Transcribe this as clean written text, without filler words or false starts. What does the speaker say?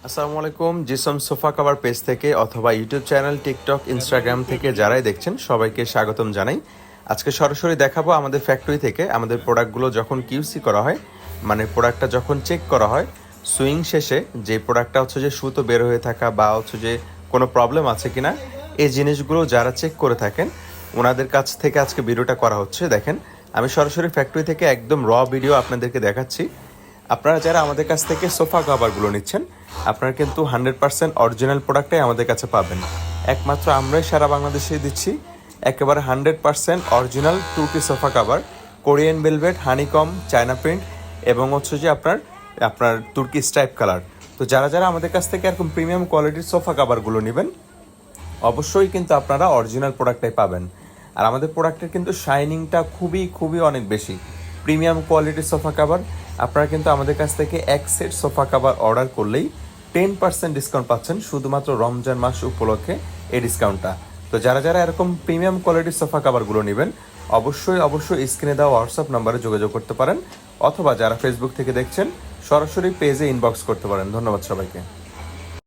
আসসালামু আলাইকুম। Jism sofa cover page থেকে অথবা ইউটিউব চ্যানেল, টিকটক, ইনস্টাগ্রাম থেকে যারাই দেখছেন সবাইকে স্বাগতম জানাই। আজকে সরাসরি দেখাবো আমাদের ফ্যাক্টরি থেকে আমাদের প্রোডাক্টগুলো যখন কিউসি করা হয়, মানে প্রোডাক্টটা যখন চেক করা হয়, সুইং শেষে যে প্রোডাক্টটা হচ্ছে যে সুতো বের হয়ে থাকা বা হচ্ছে যে কোনো প্রবলেম আছে কিনা, এই জিনিসগুলো যারা চেক করে থাকেন ওনাদের কাছ থেকে আজকে ভিডিওটা করা হচ্ছে। দেখেন, আমি সরাসরি ফ্যাক্টরি থেকে একদম ভিডিও আপনাদেরকে দেখাচ্ছি। আপনারা যারা আমাদের কাছ থেকে সোফা কভারগুলো নিচ্ছেন, আপনারা কিন্তু 100% অরিজিনাল প্রোডাক্টটাই আমাদের কাছে পাবেন। একমাত্র আমরাই সারা বাংলাদেশে দিচ্ছি একেবারে 100% অরিজিনাল তুর্কি sofa cover, Korean velvet, honeycomb, China print এবং হচ্ছে যে আপনার আপনার তুর্কি স্ট্রাইপ কালার। তো যারা যারা আমাদের কাছ থেকে এরকম প্রিমিয়াম কোয়ালিটির সোফা কভারগুলো নেবেন, অবশ্যই কিন্তু আপনারা অরিজিনাল প্রোডাক্টটাই পাবেন। আর আমাদের প্রোডাক্টের কিন্তু শাইনিংটা খুবই খুবই অনেক বেশি। প্রিমিয়াম কোয়ালিটির সোফা কাভার আপনারা কিন্তু আমাদের কাছ থেকে এক সেট সোফা কাভার অর্ডার করলেই 10% ডিসকাউন্ট পাচ্ছেন, শুধুমাত্র রমজান মাস উপলক্ষে এই ডিসকাউন্টটা। তো যারা যারা এরকম প্রিমিয়াম কোয়ালিটির সোফা কাভারগুলো নেবেন, অবশ্যই স্ক্রিনে দেওয়া হোয়াটসঅ্যাপ নাম্বারে যোগাযোগ করতে পারেন, অথবা যারা ফেসবুক থেকে দেখছেন সরাসরি পেজে ইনবক্স করতে পারেন। ধন্যবাদ সবাইকে।